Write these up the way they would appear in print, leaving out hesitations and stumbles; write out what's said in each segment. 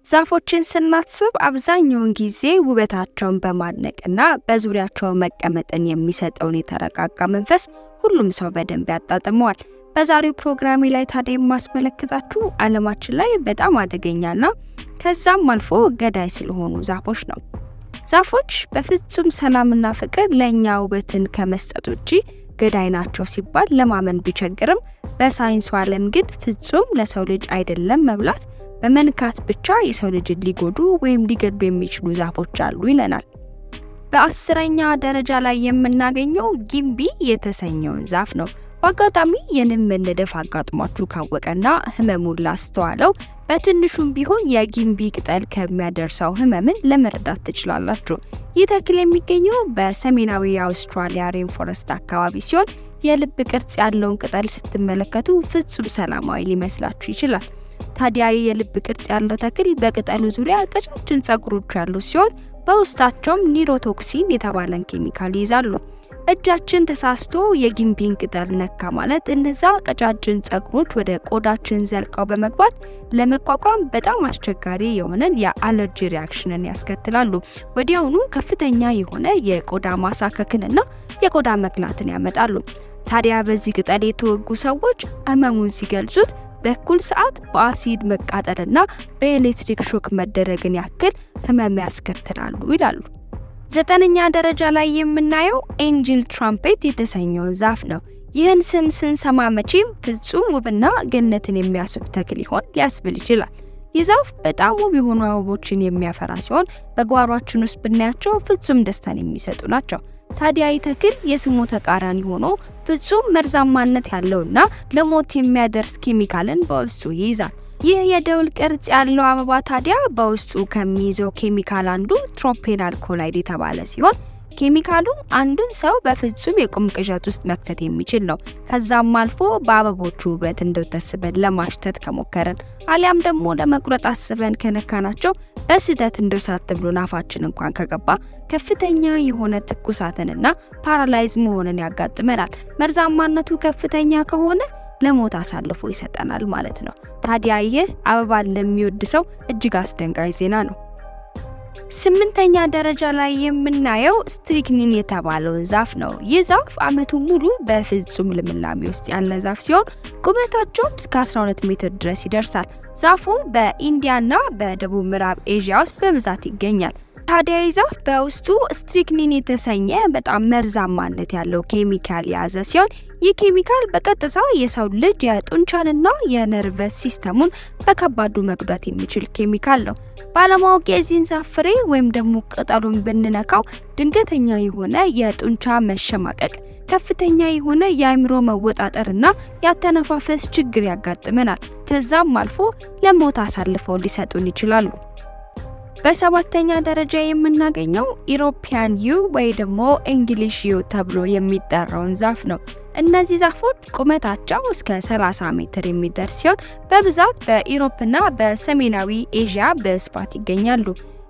ዛፎችን ስናስብ አብዛኛውን ጊዜ ውበታቸውን በማድነቅና በዙሪያቸው መቀመጥን የሚሰጠውን የተረጋጋ መንፈስ ሁሉም ሰው በደንብ ያጣጥመዋል። በዛሬው ፕሮግራሜ ላይ ታዲያ የማስመለክታችሁ ዓለማችን ላይ በጣም አደገኛና ከዛም አልፎ ገዳይ ስለሆኑ ዛፎች ነው። ዛፎች በፍጹም ሰላምና ፍቅር ለእኛ ውበትን ከመስጠት ውጪ ገዳይ ናቸው ሲባል ለማመን ቢቸግርም በሳይንሱ ዓለም ግን ፍጹም ለሰው ልጅ አይደለም መብላት በመንካት ብቻ የሰው ልጅን ሊጎዱ ወይም ሊገድሉ የሚችሉ ዛፎች አሉ ይለናል። በ10ኛ ደረጃ ላይ የምናገኘው ጊምቢ የተሰኘውን ዛፍ ነው። በአጋጣሚ የንብ መነደፍ አጋጥሟችሁ ካወቀና ህመሙን ላስተዋለው በትንሹም ቢሆን የጊምቢ ቅጠል ከሚያደርሰው ህመምን ለመረዳት ትችላላችሁ። ይህ ተክል የሚገኘው በሰሜናዊ የአውስትራሊያ ሬንፎረስት አካባቢ ሲሆን የልብ ቅርጽ ያለውን ቅጠል ስትመለከቱ ፍጹም ሰላማዊ ሊመስላችሁ ይችላል። ታዲያ የልብ ቅርጽ ያለው ተክል በቅጠሉ ዙሪያ ቀጫጭን ጸጉሮች ያሉት ሲሆን በውስጣቸውም ኒሮቶክሲን የተባለን ኬሚካል ይይዛሉ። እጃችን ተሳስቶ የጊምቢን ቅጠል ነካ ማለት እነዛ ቀጫጭን ጸጉሮች ወደ ቆዳችን ዘልቀው በመግባት ለመቋቋም በጣም አስቸጋሪ የሆነን የአለርጂ ሪአክሽንን ያስከትላሉ። ወዲያውኑ ከፍተኛ የሆነ የቆዳ ማሳከክንና የቆዳ መቅላትን ያመጣሉ። ታዲያ በዚህ ቅጠል የተወጉ ሰዎች ህመሙን ሲገልጹት በኩል ሰዓት በአሲድ መቃጠልና በኤሌክትሪክ ሾክ መደረግን ያክል ህመም ያስከትላሉ ይላሉ። 9ኛ ደረጃ ላይ የምናየው ኤንጅል ትራምፔት የተሰኘውን ዛፍ ነው። ይህን ስም ስንሰማ መቼም ፍጹም ውብና ገነትን የሚያስብ ተክል ይሆን ሊያስብል ይችላል። ይህ ዛፍ በጣም ውብ የሆኑ አበቦችን የሚያፈራ ሲሆን በጓሯችን ውስጥ ብናያቸው ፍጹም ደስታን የሚሰጡ ናቸው። ታዲያ ይህ ተክል የስሙ ተቃራኒ ሆኖ ፍጹም መርዛማነት ያለውና ለሞት የሚያደርስ ኬሚካልን በውስጡ ይይዛል። ይህ የደውል ቅርጽ ያለው አበባ ታዲያ በውስጡ ከሚይዘው ኬሚካል አንዱ ትሮፔናል ኮላይድ የተባለ ሲሆን ኬሚካሉ አንድን ሰው በፍጹም የቁም ቅዠት ውስጥ መክተት የሚችል ነው። ከዛም አልፎ በአበቦቹ ውበት እንደተስበን ለማሽተት ከሞከረን አሊያም ደግሞ ለመቁረጥ አስበን ከነካናቸው በስህተት እንደሳት ብሎ ናፋችን እንኳን ከገባ ከፍተኛ የሆነ ትኩሳትንና ፓራላይዝ መሆንን ያጋጥመናል። መርዛማነቱ ከፍተኛ ከሆነ ለሞት አሳልፎ ይሰጠናል ማለት ነው። ታዲያ ይህ አበባን ለሚወድ ሰው እጅግ አስደንጋጭ ዜና ነው። 8ኛ ደረጃ ላይ የምናየው ስትሪክኒን የተባለውን ዛፍ ነው። ይህ ዛፍ ዓመቱን ሙሉ በፍጹም ልምላሜ ውስጥ ያለ ዛፍ ሲሆን ቁመታቸው እስከ 12 ሜትር ድረስ ይደርሳል። ዛፉ በኢንዲያና በደቡብ ምዕራብ ኤዥያ ውስጥ በብዛት ይገኛል። ታዲያ ይህ ዛፍ በውስጡ ስትሪክኒን የተሰኘ በጣም መርዛማነት ያለው ኬሚካል የያዘ ሲሆን ይህ ኬሚካል በቀጥታ የሰው ልጅ የጡንቻንና የነርቨስ ሲስተሙን በከባዱ መጉዳት የሚችል ኬሚካል ነው። ባለማወቅ የዚህን ዛፍ ፍሬ ወይም ደግሞ ቅጠሉን ብንነካው ድንገተኛ የሆነ የጡንቻ መሸማቀቅ፣ ከፍተኛ የሆነ የአእምሮ መወጣጠርና ያተነፋፈስ ችግር ያጋጥመናል። ከዛም አልፎ ለሞት አሳልፈው ሊሰጡን ይችላሉ። በ7ኛ ደረጃ የምናገኘው ኢሮፒያን ዩ ወይ ደግሞ እንግሊሽ ዩ ተብሎ የሚጠራውን ዛፍ ነው። እነዚህ ዛፎች ቁመታቸው እስከ 30 ሜትር የሚደርስ ሲሆን በብዛት በኢሮፕና በሰሜናዊ ኤዥያ በስፋት ይገኛሉ።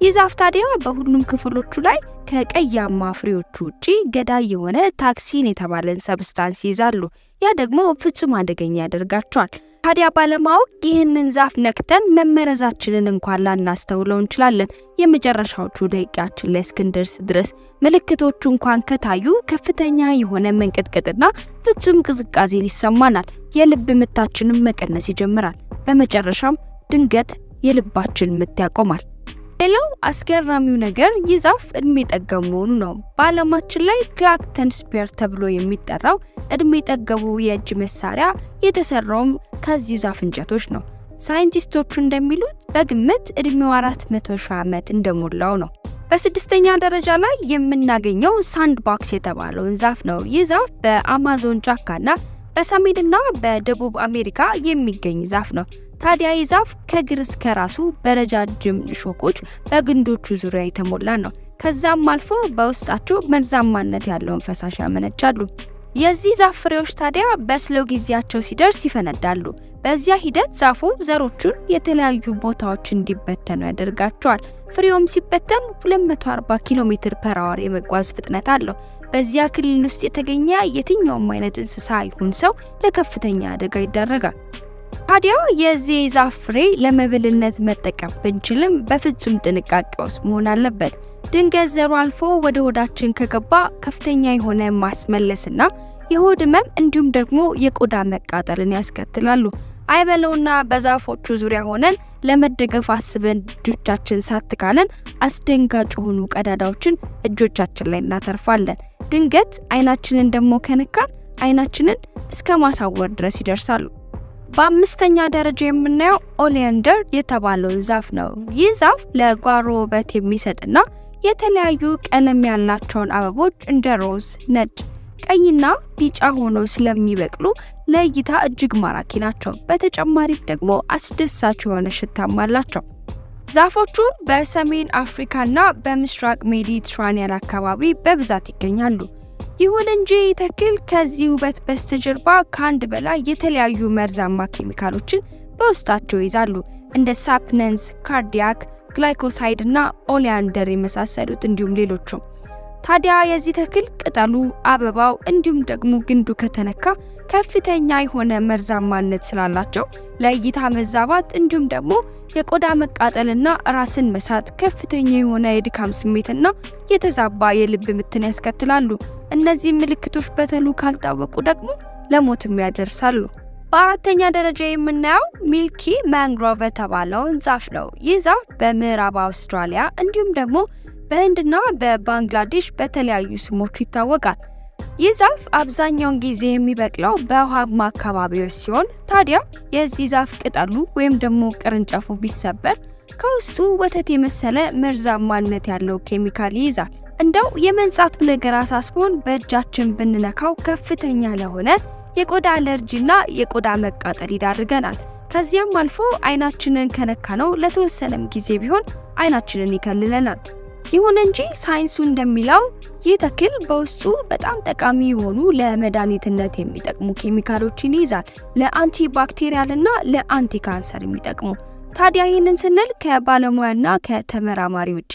ይህ ዛፍ ታዲያ በሁሉም ክፍሎቹ ላይ ከቀያማ ፍሬዎቹ ውጪ ገዳይ የሆነ ታክሲን የተባለን ሰብስታንስ ይዛሉ። ያ ደግሞ ፍጹም አደገኛ ያደርጋቸዋል። ታዲያ ባለማወቅ ይህንን ዛፍ ነክተን መመረዛችንን እንኳን ላናስተውለው እንችላለን። የመጨረሻዎቹ ደቂቃችን ላይ እስክንደርስ ድረስ ምልክቶቹ እንኳን ከታዩ ከፍተኛ የሆነ መንቀጥቀጥና ፍጹም ቅዝቃዜን ይሰማናል። የልብ ምታችንን መቀነስ ይጀምራል። በመጨረሻም ድንገት የልባችን ምት ያቆማል። ሌላው አስገራሚው ነገር ይህ ዛፍ እድሜ ጠገብ መሆኑ ነው። በዓለማችን ላይ ክላክተን ስፔር ተብሎ የሚጠራው እድሜ ጠገቡ የእጅ መሳሪያ የተሰራውም ከዚህ ዛፍ እንጨቶች ነው። ሳይንቲስቶቹ እንደሚሉት በግምት እድሜው 400 ሺህ ዓመት እንደሞላው ነው። በ6ኛ ደረጃ ላይ የምናገኘው ሳንድባክስ የተባለውን ዛፍ ነው። ይህ ዛፍ በአማዞን ጫካና በሰሜንና በደቡብ አሜሪካ የሚገኝ ዛፍ ነው። ታዲያ ይህ ዛፍ ከግር እስከ ራሱ በረጃጅም ሾኮች በግንዶቹ ዙሪያ የተሞላ ነው። ከዛም አልፎ በውስጣቸው መርዛማነት ያለውን ፈሳሽ ያመነጫሉ። የዚህ ዛፍ ፍሬዎች ታዲያ በስለው ጊዜያቸው ሲደርስ ይፈነዳሉ። በዚያ ሂደት ዛፉ ዘሮቹን የተለያዩ ቦታዎች እንዲበተኑ ያደርጋቸዋል። ፍሬውም ሲበተን 240 ኪሎ ሜትር ፐር አወር የመጓዝ ፍጥነት አለው። በዚያ ክልል ውስጥ የተገኘ የትኛውም አይነት እንስሳ ይሁን ሰው ለከፍተኛ አደጋ ይዳረጋል። ታዲያ የዚህ ዛፍ ፍሬ ለመብልነት መጠቀም ብንችልም በፍጹም ጥንቃቄ ውስጥ መሆን አለበት። ድንገት ዘሩ አልፎ ወደ ሆዳችን ከገባ ከፍተኛ የሆነ ማስመለስና የሆድ ህመም እንዲሁም ደግሞ የቆዳ መቃጠልን ያስከትላሉ። አይበለውና በዛፎቹ ዙሪያ ሆነን ለመደገፍ አስበን እጆቻችን ሳትካለን አስደንጋጭ የሆኑ ቀዳዳዎችን እጆቻችን ላይ እናተርፋለን። ድንገት አይናችንን ደግሞ ከነካን አይናችንን እስከ ማሳወር ድረስ ይደርሳሉ። በአምስተኛ ደረጃ የምናየው ኦሊያንደር የተባለው ዛፍ ነው። ይህ ዛፍ ለጓሮ ውበት የሚሰጥና የተለያዩ ቀለም ያላቸውን አበቦች እንደ ሮዝ፣ ነጭ፣ ቀይና ቢጫ ሆነው ስለሚበቅሉ ለእይታ እጅግ ማራኪ ናቸው። በተጨማሪም ደግሞ አስደሳች የሆነ ሽታም አላቸው። ዛፎቹ በሰሜን አፍሪካና በምስራቅ ሜዲትራኒያን አካባቢ በብዛት ይገኛሉ። ይሁን እንጂ ተክል ከዚህ ውበት በስተጀርባ ከአንድ በላይ የተለያዩ መርዛማ ኬሚካሎችን በውስጣቸው ይዛሉ። እንደ ሳፕነንስ፣ ካርዲያክ፣ ግላይኮሳይድ እና ኦሊያንደር የመሳሰሉት እንዲሁም ሌሎችም። ታዲያ የዚህ ተክል ቅጠሉ፣ አበባው እንዲሁም ደግሞ ግንዱ ከተነካ ከፍተኛ የሆነ መርዛማነት ስላላቸው ለእይታ መዛባት እንዲሁም ደግሞ የቆዳ መቃጠልና ራስን መሳት፣ ከፍተኛ የሆነ የድካም ስሜትና የተዛባ የልብ ምትን ያስከትላሉ። እነዚህ ምልክቶች በተሉ ካልታወቁ ደግሞ ለሞትም ያደርሳሉ። በአራተኛ ደረጃ የምናየው ሚልኪ ማንግሮቭ የተባለውን ዛፍ ነው። ይህ ዛፍ በምዕራብ አውስትራሊያ እንዲሁም ደግሞ በህንድና በባንግላዴሽ በተለያዩ ስሞች ይታወቃል። ይህ ዛፍ አብዛኛውን ጊዜ የሚበቅለው በውሃማ አካባቢዎች ሲሆን ታዲያ የዚህ ዛፍ ቅጠሉ ወይም ደግሞ ቅርንጫፉ ቢሰበር ከውስጡ ወተት የመሰለ መርዛማነት ያለው ኬሚካል ይይዛል። እንደው የመንጻቱ ነገር አሳስቦን በእጃችን ብንነካው ከፍተኛ ለሆነ የቆዳ አለርጂና የቆዳ መቃጠል ይዳርገናል። ከዚያም አልፎ አይናችንን ከነካነው ለተወሰነም ጊዜ ቢሆን አይናችንን ይከልለናል። ይሁን እንጂ ሳይንሱ እንደሚለው ይህ ተክል በውስጡ በጣም ጠቃሚ የሆኑ ለመድኃኒትነት የሚጠቅሙ ኬሚካሎችን ይይዛል፣ ለአንቲባክቴሪያልና ለአንቲካንሰር የሚጠቅሙ። ታዲያ ይህንን ስንል ከባለሙያና ከተመራማሪ ውጪ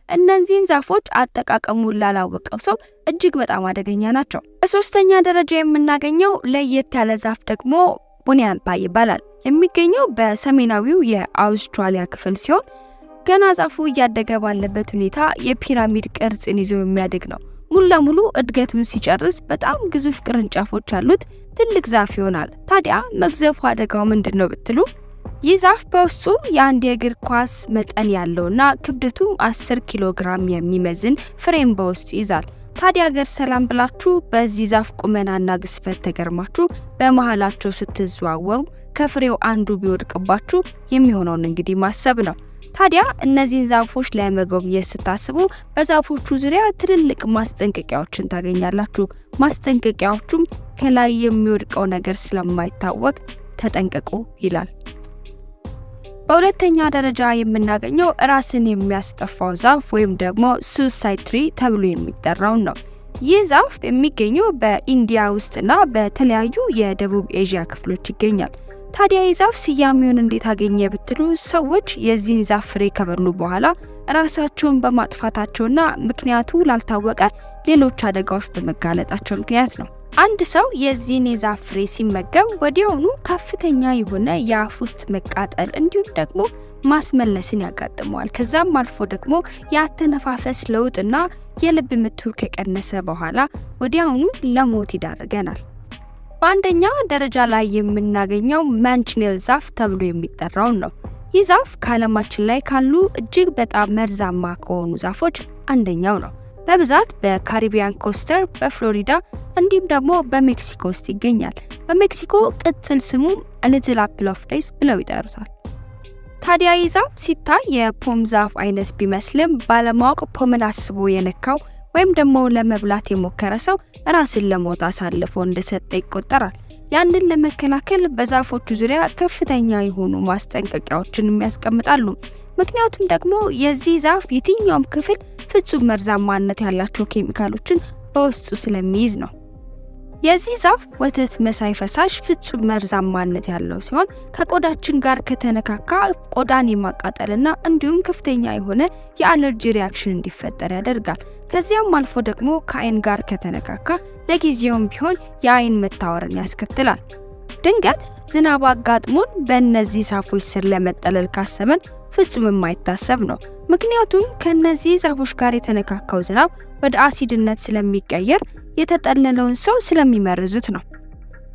እነዚህን ዛፎች አጠቃቀሙን ላላወቀው ሰው እጅግ በጣም አደገኛ ናቸው። በሶስተኛ ደረጃ የምናገኘው ለየት ያለ ዛፍ ደግሞ ቡኒያንፓ ይባላል። የሚገኘው በሰሜናዊው የአውስትራሊያ ክፍል ሲሆን ገና ዛፉ እያደገ ባለበት ሁኔታ የፒራሚድ ቅርጽን ይዞ የሚያድግ ነው። ሙሉ ለሙሉ እድገቱን ሲጨርስ በጣም ግዙፍ ቅርንጫፎች ያሉት ትልቅ ዛፍ ይሆናል። ታዲያ መግዘፉ አደጋው ምንድን ነው ብትሉ ይህ ዛፍ በውስጡ የአንድ የእግር ኳስ መጠን ያለውና ክብደቱም 10 ኪሎ ግራም የሚመዝን ፍሬም በውስጡ ይዛል። ታዲያ ሀገር ሰላም ብላችሁ በዚህ ዛፍ ቁመናና ግዝፈት ተገርማችሁ በመሃላቸው ስትዘዋወሩ ከፍሬው አንዱ ቢወድቅባችሁ የሚሆነውን እንግዲህ ማሰብ ነው። ታዲያ እነዚህን ዛፎች ለመጎብኘት ስታስቡ በዛፎቹ ዙሪያ ትልልቅ ማስጠንቀቂያዎችን ታገኛላችሁ። ማስጠንቀቂያዎቹም ከላይ የሚወድቀው ነገር ስለማይታወቅ ተጠንቀቁ ይላል። በሁለተኛ ደረጃ የምናገኘው ራስን የሚያስጠፋው ዛፍ ወይም ደግሞ ሱሳይድ ትሪ ተብሎ የሚጠራው ነው። ይህ ዛፍ የሚገኘው በኢንዲያ ውስጥና በተለያዩ የደቡብ ኤዥያ ክፍሎች ይገኛል። ታዲያ ይህ ዛፍ ስያሜውን እንዴት አገኘ ብትሉ ሰዎች የዚህን ዛፍ ፍሬ ከበሉ በኋላ ራሳቸውን በማጥፋታቸውና ምክንያቱ ላልታወቀ ሌሎች አደጋዎች በመጋለጣቸው ምክንያት ነው። አንድ ሰው የዚህን የዛፍ ፍሬ ሲመገብ ወዲያውኑ ከፍተኛ የሆነ የአፍ ውስጥ መቃጠል እንዲሁም ደግሞ ማስመለስን ያጋጥመዋል። ከዛም አልፎ ደግሞ የአተነፋፈስ ለውጥና የልብ ምቱ ከቀነሰ በኋላ ወዲያውኑ ለሞት ይዳርገናል። በአንደኛ ደረጃ ላይ የምናገኘው ማንችኔል ዛፍ ተብሎ የሚጠራው ነው። ይህ ዛፍ ከዓለማችን ላይ ካሉ እጅግ በጣም መርዛማ ከሆኑ ዛፎች አንደኛው ነው። በብዛት በካሪቢያን ኮስተር፣ በፍሎሪዳ እንዲሁም ደግሞ በሜክሲኮ ውስጥ ይገኛል። በሜክሲኮ ቅጽል ስሙ ሊትል አፕል ኦፍ ዴዝ ብለው ይጠሩታል። ታዲያ ይህ ዛፍ ሲታይ የፖም ዛፍ አይነት ቢመስልም ባለማወቅ ፖምን አስቦ የነካው ወይም ደግሞ ለመብላት የሞከረ ሰው ራስን ለሞት አሳልፎ እንደሰጠ ይቆጠራል። ያንን ለመከላከል በዛፎቹ ዙሪያ ከፍተኛ የሆኑ ማስጠንቀቂያዎችን ያስቀምጣሉ። ምክንያቱም ደግሞ የዚህ ዛፍ የትኛውም ክፍል ፍጹም መርዛማነት ያላቸው ኬሚካሎችን በውስጡ ስለሚይዝ ነው። የዚህ ዛፍ ወተት መሳይ ፈሳሽ ፍጹም መርዛማነት ያለው ሲሆን ከቆዳችን ጋር ከተነካካ ቆዳን የማቃጠልና እንዲሁም ከፍተኛ የሆነ የአለርጂ ሪአክሽን እንዲፈጠር ያደርጋል። ከዚያም አልፎ ደግሞ ከአይን ጋር ከተነካካ ለጊዜውም ቢሆን የአይን መታወርን ያስከትላል። ድንገት ዝናብ አጋጥሞን በእነዚህ ዛፎች ስር ለመጠለል ካሰበን ፍጹም የማይታሰብ ነው። ምክንያቱም ከነዚህ ዛፎች ጋር የተነካካው ዝናብ ወደ አሲድነት ስለሚቀየር የተጠለለውን ሰው ስለሚመርዙት ነው።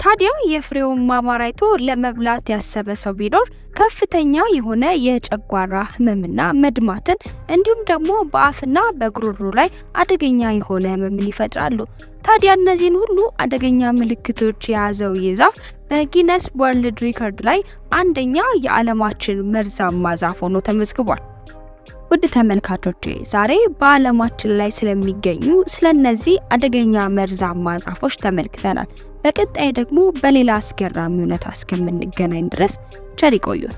ታዲያ የፍሬውን ማማር አይቶ ለመብላት ያሰበ ሰው ቢኖር ከፍተኛ የሆነ የጨጓራ ህመምና መድማትን እንዲሁም ደግሞ በአፍና በጉሮሮ ላይ አደገኛ የሆነ ህመምን ይፈጥራሉ። ታዲያ እነዚህን ሁሉ አደገኛ ምልክቶች የያዘው ይህ ዛፍ በጊነስ ወርልድ ሪከርድ ላይ አንደኛ የዓለማችን መርዛማ ዛፍ ሆኖ ተመዝግቧል። ውድ ተመልካቾቼ ዛሬ በዓለማችን ላይ ስለሚገኙ ስለነዚህ አደገኛ መርዛማ ዛፎች ተመልክተናል። በቀጣይ ደግሞ በሌላ አስገራሚ እውነታ እስከምንገናኝ ድረስ ቸር ይቆዩን።